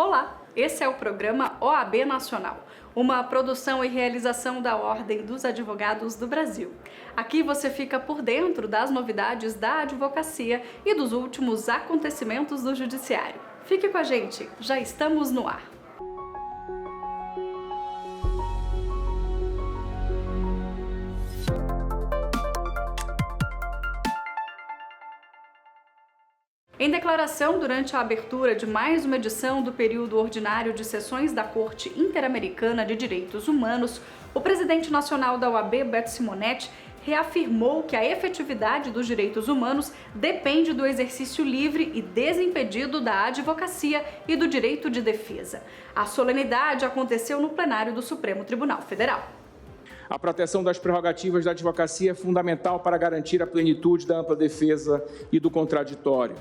Olá, esse é o programa OAB Nacional, uma produção e realização da Ordem dos Advogados do Brasil. Aqui você fica por dentro das novidades da advocacia e dos últimos acontecimentos do Judiciário. Fique com a gente, já estamos no ar. Em declaração durante a abertura de mais uma edição do período ordinário de sessões da Corte Interamericana de Direitos Humanos, o presidente nacional da OAB, Beto Simonetti, reafirmou que a efetividade dos direitos humanos depende do exercício livre e desimpedido da advocacia e do direito de defesa. A solenidade aconteceu no plenário do Supremo Tribunal Federal. A proteção das prerrogativas da advocacia é fundamental para garantir a plenitude da ampla defesa e do contraditório.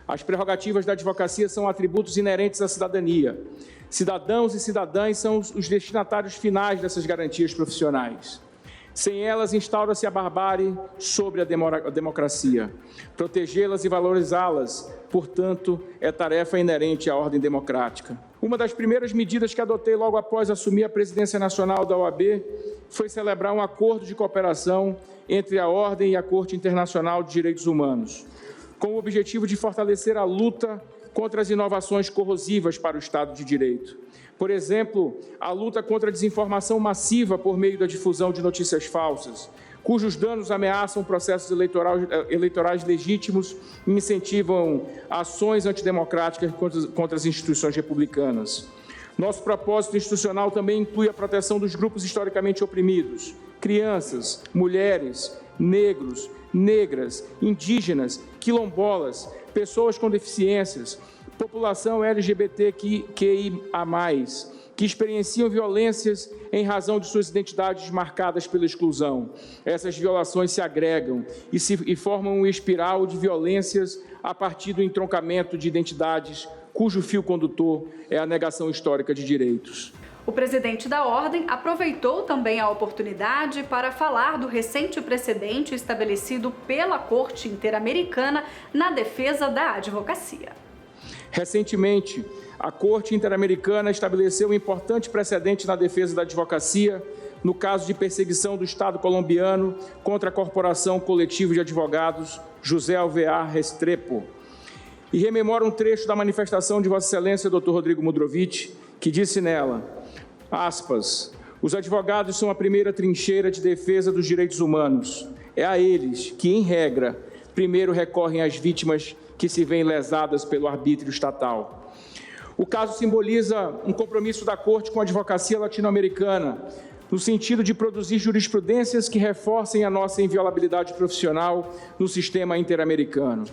As prerrogativas da advocacia são atributos inerentes à cidadania. Cidadãos e cidadãs são os destinatários finais dessas garantias profissionais. Sem elas, instaura-se a barbárie sobre a democracia. Protegê-las e valorizá-las, portanto, é tarefa inerente à ordem democrática. Uma das primeiras medidas que adotei logo após assumir a presidência nacional da OAB foi celebrar um acordo de cooperação entre a Ordem e a Corte Internacional de Direitos Humanos, com o objetivo de fortalecer a luta contra as inovações corrosivas para o Estado de Direito. Por exemplo, a luta contra a desinformação massiva por meio da difusão de notícias falsas, cujos danos ameaçam processos eleitorais legítimos e incentivam ações antidemocráticas contra as instituições republicanas. Nosso propósito institucional também inclui a proteção dos grupos historicamente oprimidos, crianças, mulheres, negros, negras, indígenas, quilombolas, pessoas com deficiências, população LGBTQIA+, que experienciam violências em razão de suas identidades marcadas pela exclusão. Essas violações se agregam e formam uma espiral de violências a partir do entroncamento de identidades cujo fio condutor é a negação histórica de direitos. O presidente da Ordem aproveitou também a oportunidade para falar do recente precedente estabelecido pela Corte Interamericana na defesa da advocacia. Recentemente, a Corte Interamericana estabeleceu um importante precedente na defesa da advocacia no caso de perseguição do Estado colombiano contra a Corporação Coletiva de Advogados José Alvear Restrepo. E rememora um trecho da manifestação de Vossa Excelência, Dr. Rodrigo Mudrovich, que disse nela, aspas, os advogados são a primeira trincheira de defesa dos direitos humanos. É a eles que, em regra, primeiro recorrem às vítimas que se veem lesadas pelo arbítrio estatal. O caso simboliza um compromisso da Corte com a advocacia latino-americana, no sentido de produzir jurisprudências que reforcem a nossa inviolabilidade profissional no sistema interamericano.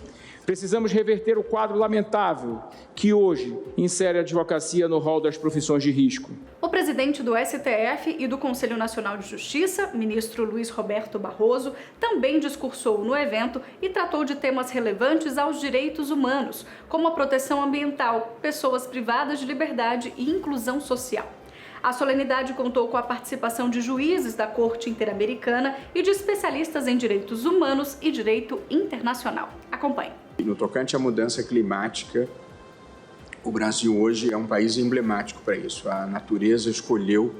Precisamos reverter o quadro lamentável que hoje insere a advocacia no rol das profissões de risco. O presidente do STF e do Conselho Nacional de Justiça, ministro Luiz Roberto Barroso, também discursou no evento e tratou de temas relevantes aos direitos humanos, como a proteção ambiental, pessoas privadas de liberdade e inclusão social. A solenidade contou com a participação de juízes da Corte Interamericana e de especialistas em direitos humanos e direito internacional. Acompanhe. No tocante à mudança climática, o Brasil hoje é um país emblemático para isso. A natureza escolheu,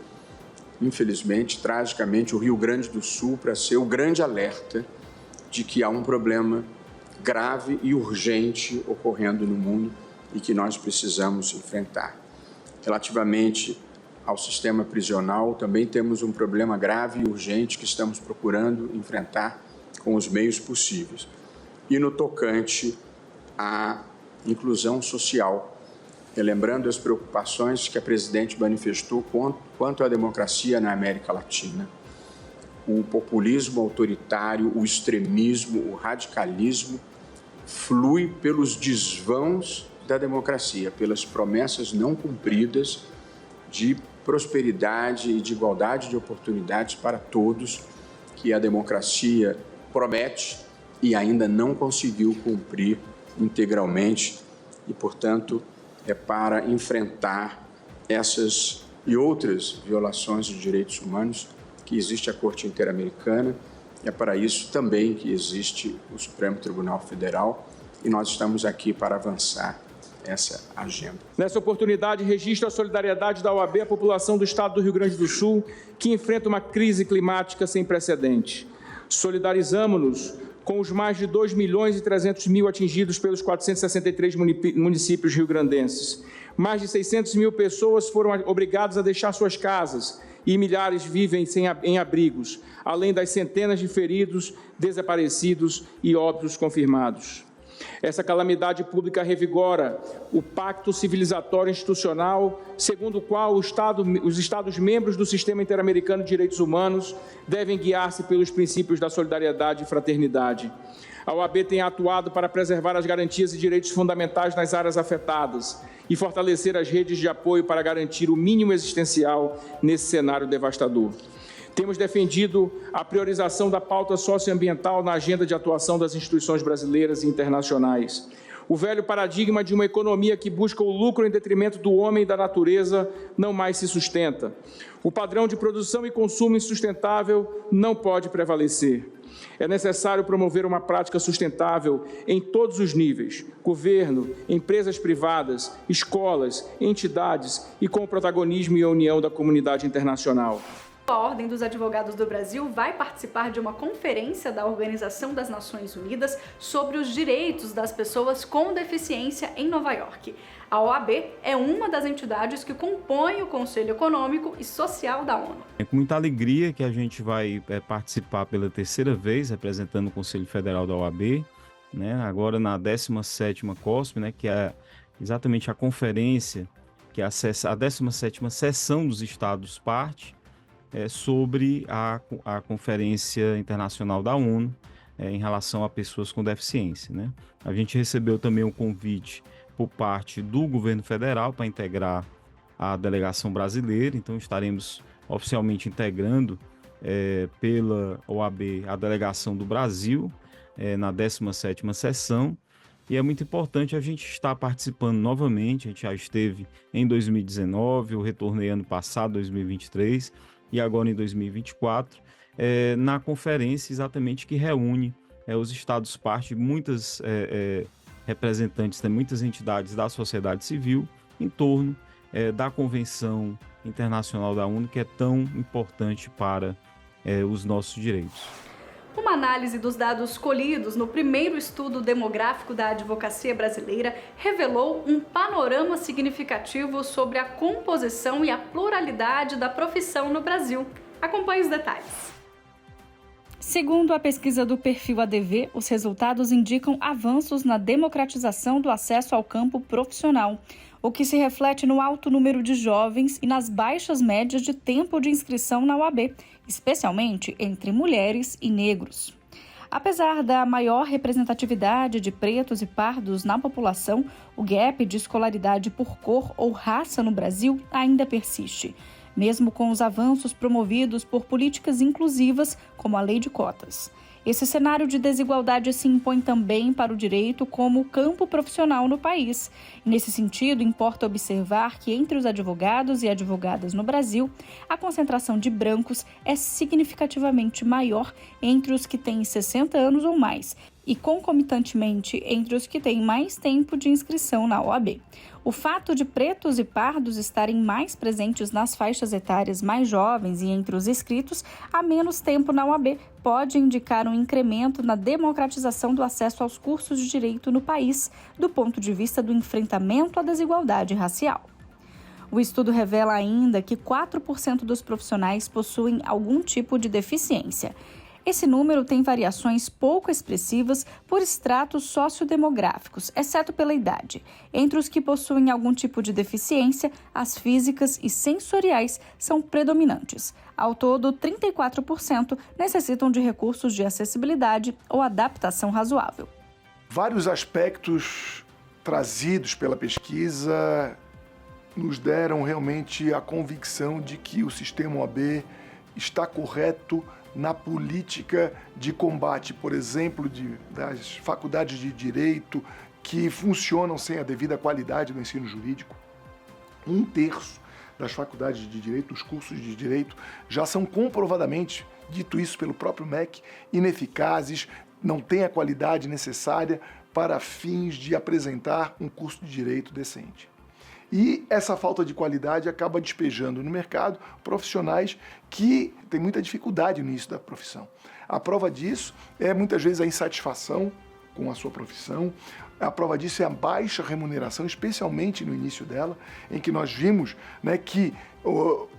infelizmente, tragicamente, o Rio Grande do Sul para ser o grande alerta de que há um problema grave e urgente ocorrendo no mundo e que nós precisamos enfrentar. Relativamente ao sistema prisional, também temos um problema grave e urgente que estamos procurando enfrentar com os meios possíveis. E no tocante à inclusão social, relembrando as preocupações que a presidente manifestou quanto à democracia na América Latina. O populismo autoritário, o extremismo, o radicalismo flui pelos desvãos da democracia, pelas promessas não cumpridas de prosperidade e de igualdade de oportunidades para todos que a democracia promete e ainda não conseguiu cumprir integralmente e, portanto, é para enfrentar essas e outras violações de direitos humanos que existe a Corte Interamericana, é para isso também que existe o Supremo Tribunal Federal e nós estamos aqui para avançar essa agenda. Nessa oportunidade, registro a solidariedade da OAB à população do estado do Rio Grande do Sul, que enfrenta uma crise climática sem precedente. Solidarizamo-nos com os mais de 2.300.000 atingidos pelos 463 municípios rio-grandenses. Mais de 600.000 pessoas foram obrigadas a deixar suas casas e milhares vivem em abrigos, além das centenas de feridos, desaparecidos e óbitos confirmados. Essa calamidade pública revigora o pacto civilizatório institucional, segundo o qual os Estados-membros do Sistema Interamericano de Direitos Humanos devem guiar-se pelos princípios da solidariedade e fraternidade. A OAB tem atuado para preservar as garantias e direitos fundamentais nas áreas afetadas e fortalecer as redes de apoio para garantir o mínimo existencial nesse cenário devastador. Temos defendido a priorização da pauta socioambiental na agenda de atuação das instituições brasileiras e internacionais. O velho paradigma de uma economia que busca o lucro em detrimento do homem e da natureza não mais se sustenta. O padrão de produção e consumo insustentável não pode prevalecer. É necessário promover uma prática sustentável em todos os níveis: governo, empresas privadas, escolas, entidades e com o protagonismo e a união da comunidade internacional. A Ordem dos Advogados do Brasil vai participar de uma conferência da Organização das Nações Unidas sobre os direitos das pessoas com deficiência em Nova York. A OAB é uma das entidades que compõe o Conselho Econômico e Social da ONU. É com muita alegria que a gente vai participar pela terceira vez, representando o Conselho Federal da OAB, né? Agora na 17ª COSP, né? Que é exatamente a conferência, que é a 17ª sessão dos Estados parte, sobre a Conferência Internacional da ONU em relação a pessoas com deficiência, né? A gente recebeu também um convite por parte do governo federal para integrar a delegação brasileira, então estaremos oficialmente integrando pela OAB a delegação do Brasil na 17ª sessão, e é muito importante a gente estar participando novamente. A gente já esteve em 2019, eu retornei ano passado, 2023, e agora em 2024, na conferência exatamente que reúne os Estados parte, muitas representantes, muitas entidades da sociedade civil em torno da Convenção Internacional da ONU, que é tão importante para os nossos direitos. Uma análise dos dados colhidos no primeiro estudo demográfico da advocacia brasileira revelou um panorama significativo sobre a composição e a pluralidade da profissão no Brasil. Acompanhe os detalhes. Segundo a pesquisa do Perfil ADV, os resultados indicam avanços na democratização do acesso ao campo profissional, o que se reflete no alto número de jovens e nas baixas médias de tempo de inscrição na OAB, especialmente entre mulheres e negros. Apesar da maior representatividade de pretos e pardos na população, o gap de escolaridade por cor ou raça no Brasil ainda persiste, mesmo com os avanços promovidos por políticas inclusivas, como a Lei de Cotas. Esse cenário de desigualdade se impõe também para o direito como campo profissional no país. Nesse sentido, importa observar que entre os advogados e advogadas no Brasil, a concentração de brancos é significativamente maior entre os que têm 60 anos ou mais e, concomitantemente, entre os que têm mais tempo de inscrição na OAB. O fato de pretos e pardos estarem mais presentes nas faixas etárias mais jovens e entre os inscritos há menos tempo na OAB pode indicar um incremento na democratização do acesso aos cursos de direito no país, do ponto de vista do enfrentamento à desigualdade racial. O estudo revela ainda que 4% dos profissionais possuem algum tipo de deficiência. Esse número tem variações pouco expressivas por estratos sociodemográficos, exceto pela idade. Entre os que possuem algum tipo de deficiência, as físicas e sensoriais são predominantes. Ao todo, 34% necessitam de recursos de acessibilidade ou adaptação razoável. Vários aspectos trazidos pela pesquisa nos deram realmente a convicção de que o sistema OAB está correto na política de combate, por exemplo, das faculdades de direito que funcionam sem a devida qualidade do ensino jurídico. 1/3 das faculdades de direito, dos cursos de direito, já são comprovadamente, dito isso pelo próprio MEC, ineficazes, não têm a qualidade necessária para fins de apresentar um curso de direito decente. E essa falta de qualidade acaba despejando no mercado profissionais que têm muita dificuldade no início da profissão. A prova disso é muitas vezes a insatisfação com a sua profissão. A prova disso é a baixa remuneração, especialmente no início dela, em que nós vimos, né, que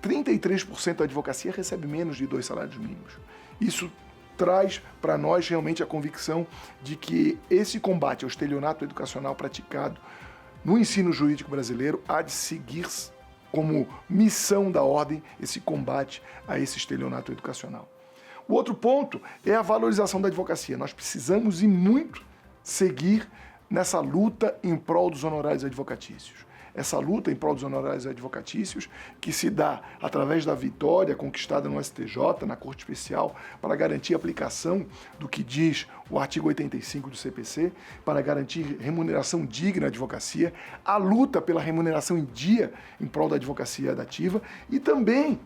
33% da advocacia recebe menos de 2 salários mínimos. Isso traz para nós realmente a convicção de que esse combate ao estelionato educacional praticado no ensino jurídico brasileiro há de seguir como missão da ordem esse combate a esse estelionato educacional. O outro ponto é a valorização da advocacia. Nós precisamos e muito seguir nessa luta em prol dos honorários advocatícios. Essa luta em prol dos honorários advocatícios que se dá através da vitória conquistada no STJ, na Corte Especial, para garantir a aplicação do que diz o artigo 85 do CPC, para garantir remuneração digna à advocacia, a luta pela remuneração em dia em prol da advocacia dativa e também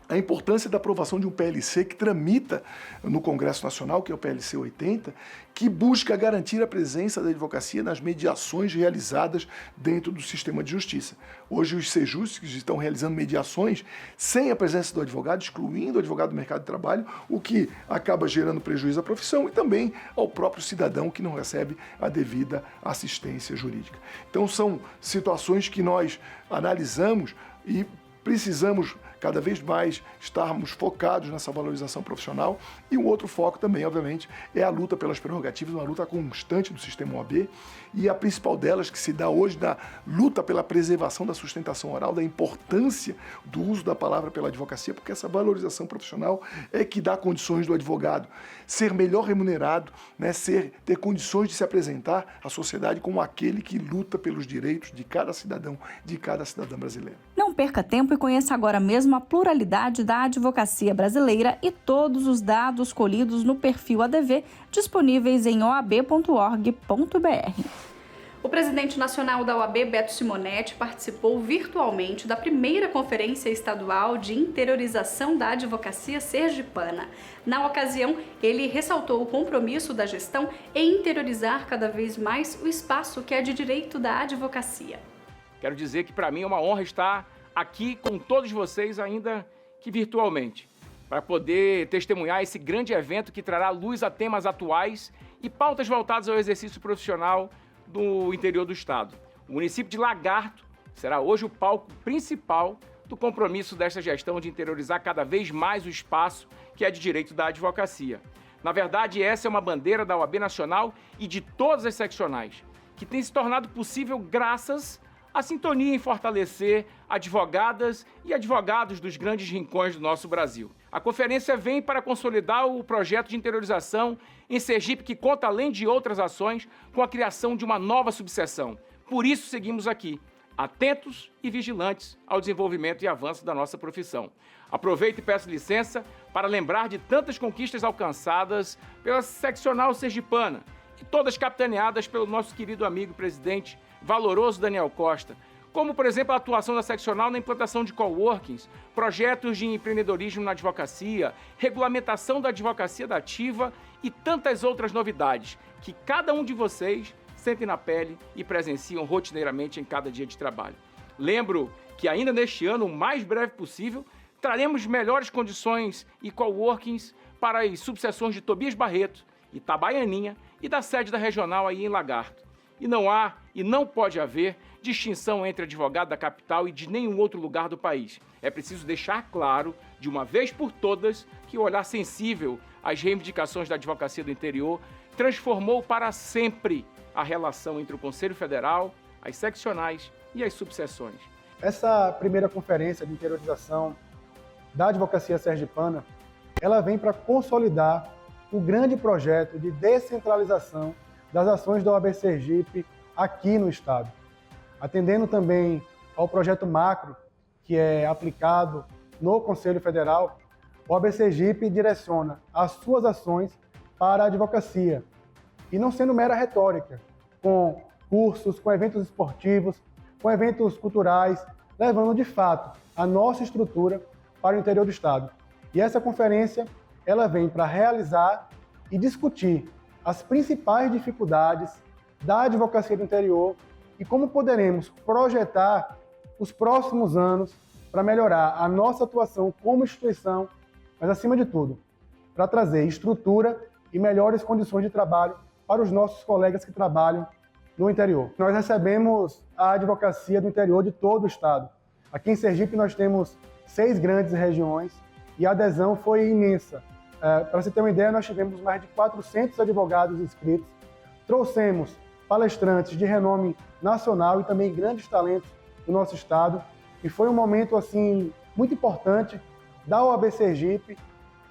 a importância da aprovação de um PLC que tramita no Congresso Nacional, que é o PLC 80, que busca garantir a presença da advocacia nas mediações realizadas dentro do sistema de justiça. Hoje os sejustes estão realizando mediações sem a presença do advogado, excluindo o advogado do mercado de trabalho, o que acaba gerando prejuízo à profissão e também ao próprio cidadão que não recebe a devida assistência jurídica. Então são situações que nós analisamos e precisamos cada vez mais estarmos focados nessa valorização profissional. E um outro foco também, obviamente, é a luta pelas prerrogativas, uma luta constante do sistema OAB, e a principal delas que se dá hoje na luta pela preservação da sustentação oral, da importância do uso da palavra pela advocacia, porque essa valorização profissional é que dá condições do advogado ser melhor remunerado, né, ter condições de se apresentar à sociedade como aquele que luta pelos direitos de cada cidadão, de cada cidadã brasileira. Não perca tempo e conheça agora mesmo a pluralidade da advocacia brasileira e todos os dados colhidos no perfil ADV disponíveis em oab.org.br. O presidente nacional da OAB, Beto Simonetti, participou virtualmente da primeira Conferência Estadual de Interiorização da Advocacia Sergipana. Na ocasião, ele ressaltou o compromisso da gestão em interiorizar cada vez mais o espaço que é de direito da advocacia. Quero dizer que para mim é uma honra estar aqui com todos vocês, ainda que virtualmente, para poder testemunhar esse grande evento que trará luz a temas atuais e pautas voltadas ao exercício profissional do interior do estado. O município de Lagarto será hoje o palco principal do compromisso desta gestão de interiorizar cada vez mais o espaço que é de direito da advocacia. Na verdade, essa é uma bandeira da OAB Nacional e de todas as seccionais, que tem se tornado possível graças à sintonia em fortalecer advogadas e advogados dos grandes rincões do nosso Brasil. A conferência vem para consolidar o projeto de interiorização em Sergipe, que conta, além de outras ações, com a criação de uma nova subseção. Por isso seguimos aqui, atentos e vigilantes ao desenvolvimento e avanço da nossa profissão. Aproveito e peço licença para lembrar de tantas conquistas alcançadas pela seccional sergipana e todas capitaneadas pelo nosso querido amigo presidente valoroso Daniel Costa, como, por exemplo, a atuação da seccional na implantação de coworkings, projetos de empreendedorismo na advocacia, regulamentação da advocacia dativa e tantas outras novidades que cada um de vocês sentem na pele e presenciam rotineiramente em cada dia de trabalho. Lembro que ainda neste ano, o mais breve possível, traremos melhores condições e coworkings para as subseções de Tobias Barreto, Itabaianinha e da sede da regional aí em Lagarto. E não há e não pode haver distinção entre advogado da capital e de nenhum outro lugar do país. É preciso deixar claro, de uma vez por todas, que o olhar sensível às reivindicações da advocacia do interior transformou para sempre a relação entre o Conselho Federal, as seccionais e as subseções. Essa primeira conferência de interiorização da advocacia sergipana, ela vem para consolidar o grande projeto de descentralização das ações da OAB Sergipe aqui no estado, atendendo também ao projeto macro que é aplicado no Conselho Federal. O OAB Sergipe direciona as suas ações para a advocacia e não sendo mera retórica, com cursos, com eventos esportivos, com eventos culturais, levando de fato a nossa estrutura para o interior do estado. E essa conferência ela vem para realizar e discutir as principais dificuldades da advocacia do interior e como poderemos projetar os próximos anos para melhorar a nossa atuação como instituição, mas, acima de tudo, para trazer estrutura e melhores condições de trabalho para os nossos colegas que trabalham no interior. Nós recebemos a advocacia do interior de todo o estado. Aqui em Sergipe nós temos 6 grandes regiões e a adesão foi imensa. Para você ter uma ideia, nós tivemos mais de 400 advogados inscritos, trouxemos palestrantes de renome nacional e também grandes talentos do nosso estado, e foi um momento assim muito importante da OAB Sergipe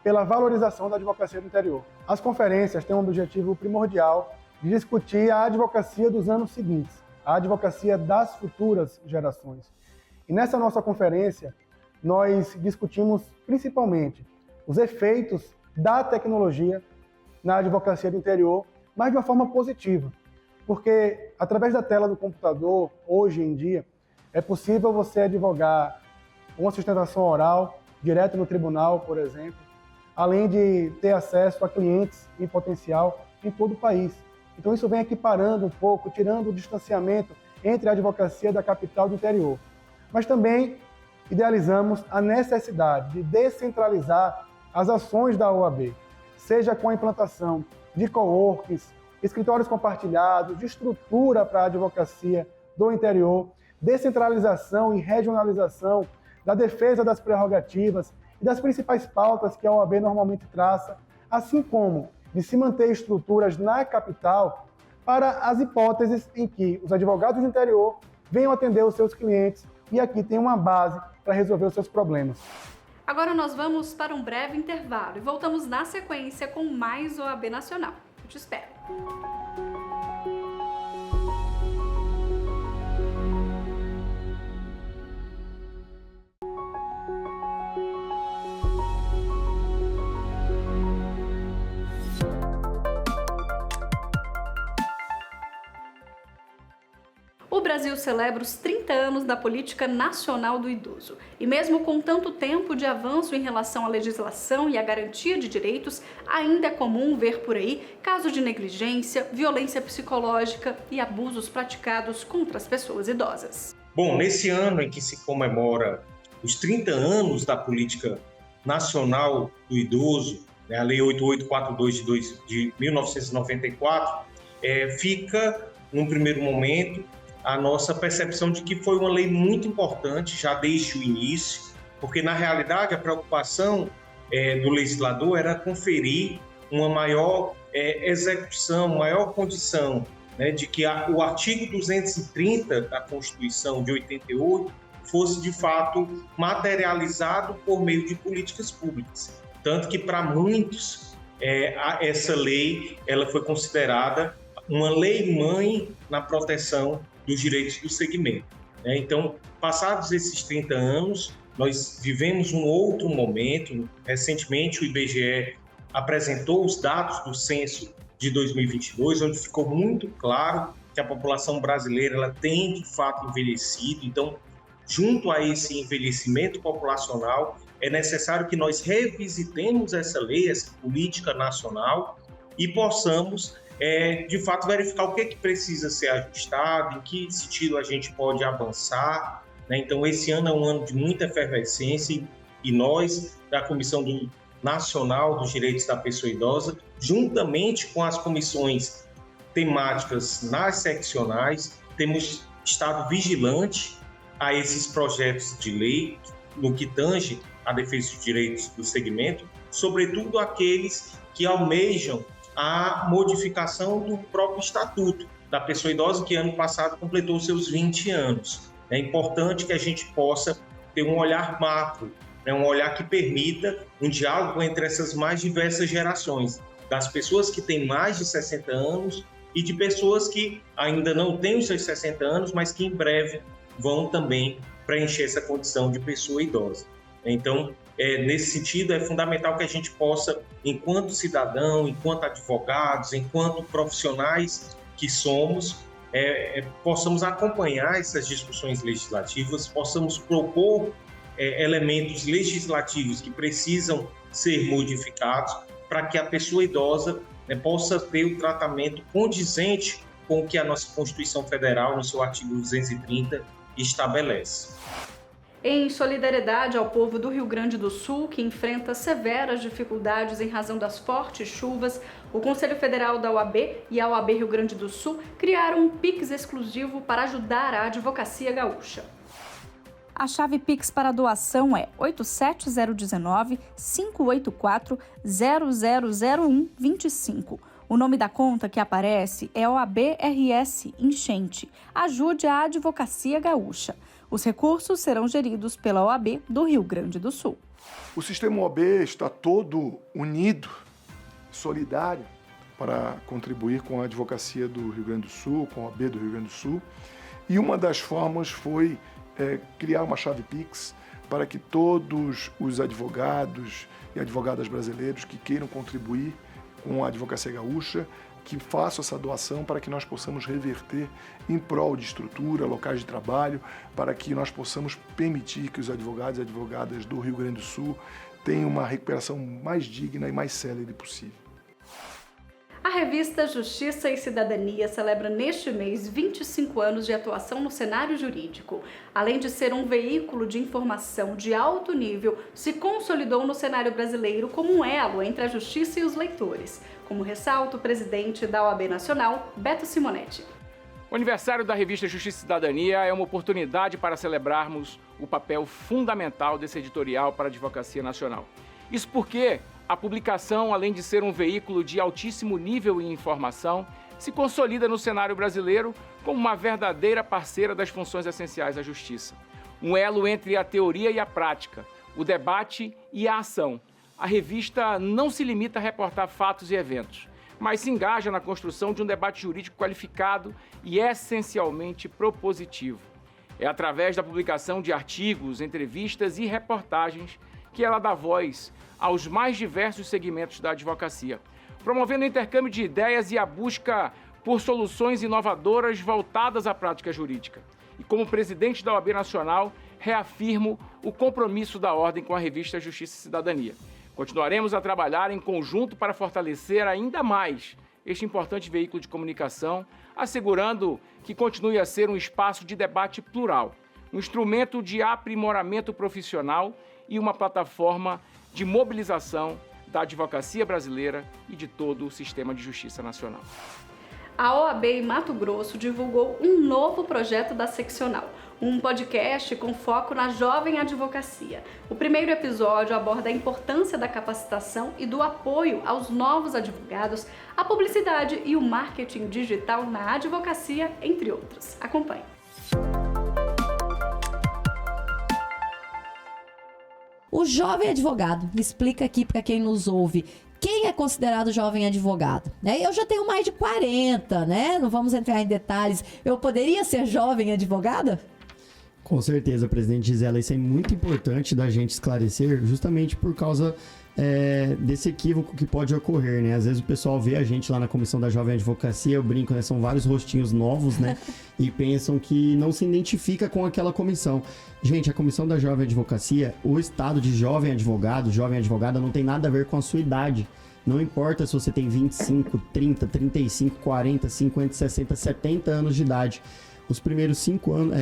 pela valorização da advocacia do interior. As conferências têm um objetivo primordial de discutir a advocacia dos anos seguintes, a advocacia das futuras gerações. E nessa nossa conferência, nós discutimos principalmente os efeitos da tecnologia na advocacia do interior, mas de uma forma positiva, porque através da tela do computador, hoje em dia, é possível você advogar uma sustentação oral, direto no tribunal, por exemplo, além de ter acesso a clientes em potencial em todo o país. Então isso vem equiparando um pouco, tirando o distanciamento entre a advocacia da capital e do interior. Mas também idealizamos a necessidade de descentralizar as ações da OAB, seja com a implantação de coworkings, escritórios compartilhados, de estrutura para a advocacia do interior, descentralização e regionalização da defesa das prerrogativas e das principais pautas que a OAB normalmente traça, assim como de se manter estruturas na capital para as hipóteses em que os advogados do interior venham atender os seus clientes e aqui tem uma base para resolver os seus problemas. Agora nós vamos para um breve intervalo e voltamos na sequência com mais OAB Nacional. Eu te espero. O Brasil celebra os 30 anos da Política Nacional do Idoso. E mesmo com tanto tempo de avanço em relação à legislação e à garantia de direitos, ainda é comum ver por aí casos de negligência, violência psicológica e abusos praticados contra as pessoas idosas. Bom, nesse ano em que se comemora os 30 anos da Política Nacional do Idoso, né, a Lei 8842 de 1994, fica, num primeiro momento, a nossa percepção de que foi uma lei muito importante já desde o início, porque, na realidade, a preocupação do legislador era conferir uma maior execução, maior condição, né, de que o artigo 230 da Constituição de 88 fosse, de fato, materializado por meio de políticas públicas. Tanto que, para muitos, essa lei ela foi considerada uma lei-mãe na proteção dos direitos do segmento. Então, passados esses 30 anos, nós vivemos um outro momento. Recentemente, o IBGE apresentou os dados do censo de 2022, onde ficou muito claro que a população brasileira ela tem, de fato, envelhecido. Então, junto a esse envelhecimento populacional, é necessário que nós revisitemos essa lei, essa política nacional, e possamos de fato, verificar o que precisa ser ajustado, em que sentido a gente pode avançar, né? Então, esse ano é um ano de muita efervescência e nós, da Comissão Nacional dos Direitos da Pessoa Idosa, juntamente com as comissões temáticas nas seccionais, temos estado vigilante a esses projetos de lei no que tange a defesa dos direitos do segmento, sobretudo aqueles que almejam a modificação do próprio Estatuto da Pessoa Idosa, que ano passado completou seus 20 anos. É importante que a gente possa ter um olhar macro, né, um olhar que permita um diálogo entre essas mais diversas gerações, das pessoas que têm mais de 60 anos e de pessoas que ainda não têm os seus 60 anos, mas que em breve vão também preencher essa condição de pessoa idosa. Então, nesse sentido, é fundamental que a gente possa, enquanto cidadão, enquanto advogados, enquanto profissionais que somos, possamos acompanhar essas discussões legislativas, possamos propor elementos legislativos que precisam ser modificados para que a pessoa idosa possa ter o tratamento condizente com o que a nossa Constituição Federal, no seu artigo 230, estabelece. Em solidariedade ao povo do Rio Grande do Sul, que enfrenta severas dificuldades em razão das fortes chuvas, o Conselho Federal da OAB e a OAB Rio Grande do Sul criaram um Pix exclusivo para ajudar a advocacia gaúcha. A chave Pix para doação é 87019-584-000125. O nome da conta que aparece é OAB-RS Enchente. Ajude a advocacia gaúcha. Os recursos serão geridos pela OAB do Rio Grande do Sul. O sistema OAB está todo unido, solidário, para contribuir com a advocacia do Rio Grande do Sul, com a OAB do Rio Grande do Sul. E uma das formas foi criar uma chave Pix para que todos os advogados e advogadas brasileiros que queiram contribuir com a advocacia gaúcha, que façam essa doação para que nós possamos reverter em prol de estrutura, locais de trabalho, para que nós possamos permitir que os advogados e advogadas do Rio Grande do Sul tenham uma recuperação mais digna e mais célere possível. A revista Justiça e Cidadania celebra neste mês 25 anos de atuação no cenário jurídico. Além de ser um veículo de informação de alto nível, se consolidou no cenário brasileiro como um elo entre a justiça e os leitores, como ressalta o presidente da OAB Nacional, Beto Simonetti. O aniversário da revista Justiça e Cidadania é uma oportunidade para celebrarmos o papel fundamental desse editorial para a advocacia nacional. Isso porque a publicação, além de ser um veículo de altíssimo nível em informação, se consolida no cenário brasileiro como uma verdadeira parceira das funções essenciais da justiça. Um elo entre a teoria e a prática, o debate e a ação. A revista não se limita a reportar fatos e eventos, mas se engaja na construção de um debate jurídico qualificado e essencialmente propositivo. É através da publicação de artigos, entrevistas e reportagens que ela dá voz aos mais diversos segmentos da advocacia, promovendo o intercâmbio de ideias e a busca por soluções inovadoras voltadas à prática jurídica. E como presidente da OAB Nacional, reafirmo o compromisso da Ordem com a revista Justiça e Cidadania. Continuaremos a trabalhar em conjunto para fortalecer ainda mais este importante veículo de comunicação, assegurando que continue a ser um espaço de debate plural, um instrumento de aprimoramento profissional e uma plataforma de mobilização da advocacia brasileira e de todo o sistema de justiça nacional. A OAB em Mato Grosso divulgou um novo projeto da seccional, um podcast com foco na jovem advocacia. O primeiro episódio aborda a importância da capacitação e do apoio aos novos advogados, a publicidade e o marketing digital na advocacia, entre outros. Acompanhe. O jovem advogado, explica aqui para quem nos ouve, quem é considerado jovem advogado? Eu já tenho mais de 40, né? Não vamos entrar em detalhes. Eu poderia ser jovem advogada? Com certeza, presidente Gisela. Isso é muito importante da gente esclarecer, justamente por causa desse equívoco que pode ocorrer, né? Às vezes o pessoal vê a gente lá na Comissão da Jovem Advocacia, eu brinco, né? São vários rostinhos novos, né? E pensam que não se identifica com aquela comissão. Gente, a Comissão da Jovem Advocacia, o estado de jovem advogado, jovem advogada, não tem nada a ver com a sua idade. Não importa se você tem 25, 30, 35, 40, 50, 60, 70 anos de idade. Os primeiros 5 anos,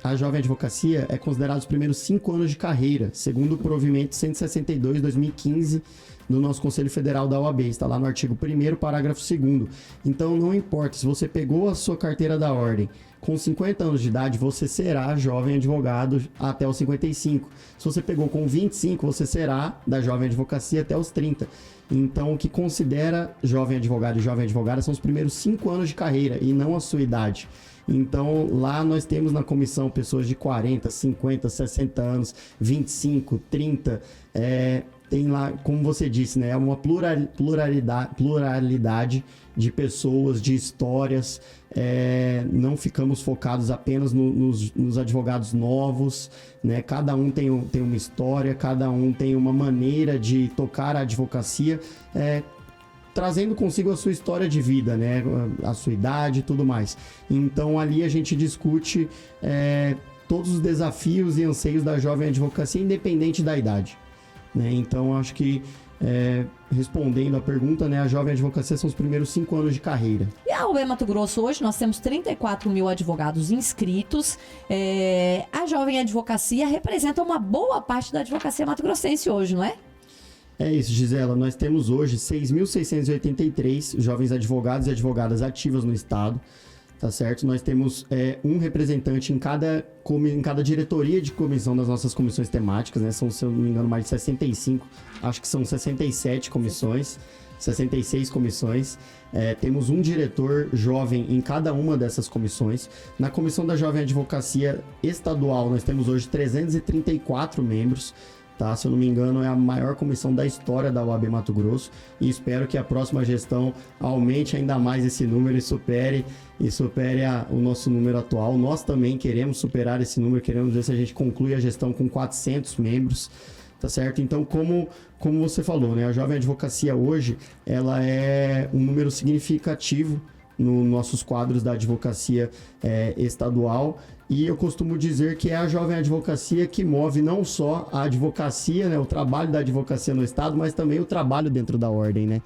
a jovem advocacia é considerada os primeiros 5 anos de carreira, segundo o provimento 162, 2015, do nosso Conselho Federal da OAB. Está lá no artigo 1º, parágrafo 2º. Então, não importa, se você pegou a sua carteira da ordem com 50 anos de idade, você será jovem advogado até os 55. Se você pegou com 25, você será da jovem advocacia até os 30. Então, o que considera jovem advogado e jovem advogada são os primeiros 5 anos de carreira e não a sua idade. Então, lá nós temos na comissão pessoas de 40, 50, 60 anos, 25, 30, tem lá, como você disse, né, é uma pluralidade de pessoas, de histórias, não ficamos focados apenas nos advogados novos, né, cada um tem uma história, cada um tem uma maneira de tocar a advocacia, trazendo consigo a sua história de vida, né? A sua idade e tudo mais. Então, ali a gente discute todos os desafios e anseios da jovem advocacia, independente da idade. Né? Então, acho que respondendo a pergunta, né, a Jovem Advocacia são os primeiros 5 anos de carreira. E a UAB Mato Grosso hoje nós temos 34 mil advogados inscritos. A Jovem Advocacia representa uma boa parte da advocacia mato-grossense hoje, não é? É isso, Gisela. Nós temos hoje 6.683 jovens advogados e advogadas ativas no estado, tá certo? Nós temos um representante em cada diretoria de comissão das nossas comissões temáticas, né? São, se eu não me engano, mais de 65, acho que são 67 comissões, 66 comissões. Temos um diretor jovem em cada uma dessas comissões. Na Comissão da Jovem Advocacia Estadual, nós temos hoje 334 membros, tá? Se eu não me engano, é a maior comissão da história da UAB Mato Grosso, e espero que a próxima gestão aumente ainda mais esse número e supere o nosso número atual. Nós também queremos superar esse número, queremos ver se a gente conclui a gestão com 400 membros, tá certo? Então, como você falou, né, a Jovem Advocacia hoje, ela é um número significativo nos nossos quadros da advocacia estadual. E eu costumo dizer que é a Jovem Advocacia que move não só a advocacia, né, o trabalho da advocacia no estado, mas também o trabalho dentro da ordem, né?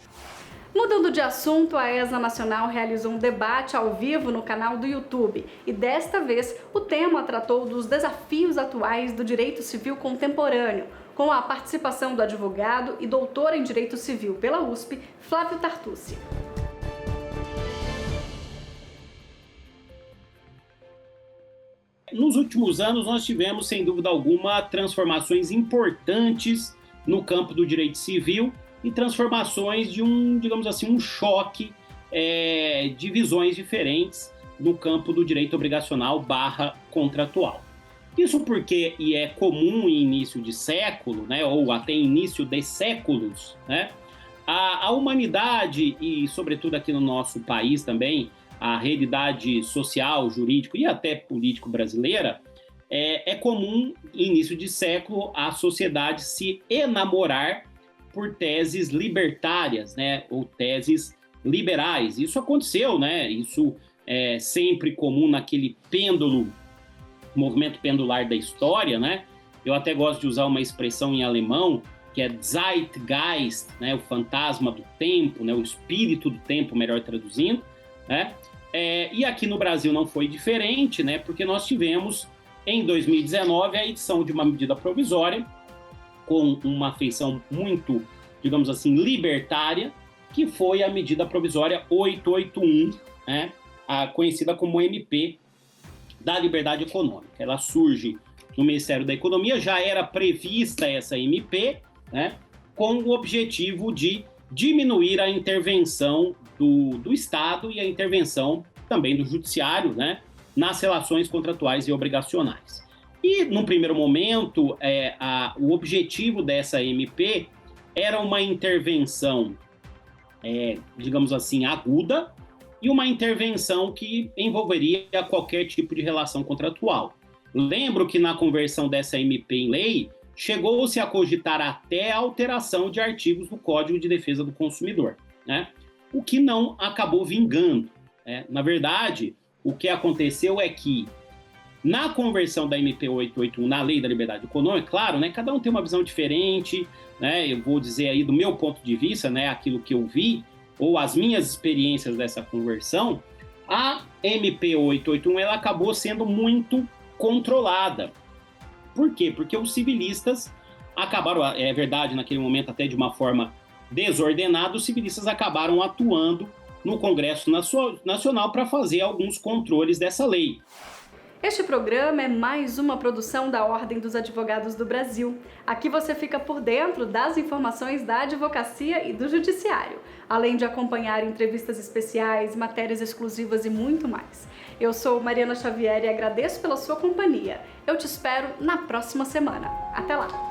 Mudando de assunto, a ESA Nacional realizou um debate ao vivo no canal do YouTube e desta vez o tema tratou dos desafios atuais do direito civil contemporâneo, com a participação do advogado e doutor em Direito Civil pela USP, Flávio Tartucci. Nos últimos anos, nós tivemos, sem dúvida alguma, transformações importantes no campo do direito civil e transformações de um choque de visões diferentes no campo do direito obrigacional / contratual. Isso porque, e é comum em início de século, né, ou até início de séculos, né, a humanidade e, sobretudo aqui no nosso país também, a realidade social, jurídico e até político brasileira, é comum, em início de século, a sociedade se enamorar por teses libertárias, né, ou teses liberais. Isso aconteceu, né? Isso é sempre comum naquele movimento pendular da história, né? Eu até gosto de usar uma expressão em alemão, que é Zeitgeist, né, o fantasma do tempo, né, o espírito do tempo, melhor traduzindo, né? E aqui no Brasil não foi diferente, né? Porque nós tivemos, em 2019, a edição de uma medida provisória com uma feição muito, digamos assim, libertária, que foi a medida provisória 881, né? Conhecida como MP da Liberdade Econômica. Ela surge no Ministério da Economia, já era prevista essa MP, né? Com o objetivo de diminuir a intervenção do Estado e a intervenção também do Judiciário, né, nas relações contratuais e obrigacionais. E, num primeiro momento, o objetivo dessa MP era uma intervenção, digamos assim, aguda, e uma intervenção que envolveria qualquer tipo de relação contratual. Lembro que na conversão dessa MP em lei, chegou-se a cogitar até a alteração de artigos do Código de Defesa do Consumidor, né? O que não acabou vingando. Na verdade, o que aconteceu é que, na conversão da MP 881 na Lei da Liberdade Econômica, claro, né, cada um tem uma visão diferente, né, eu vou dizer aí do meu ponto de vista, né, aquilo que eu vi, ou as minhas experiências dessa conversão, a MP 881 ela acabou sendo muito controlada. Por quê? Porque os civilistas acabaram, é verdade, naquele momento até de uma forma desordenada, os civilistas acabaram atuando no Congresso Nacional para fazer alguns controles dessa lei. Este programa é mais uma produção da Ordem dos Advogados do Brasil. Aqui você fica por dentro das informações da advocacia e do judiciário, além de acompanhar entrevistas especiais, matérias exclusivas e muito mais. Eu sou Mariana Xavier e agradeço pela sua companhia. Eu te espero na próxima semana. Até lá!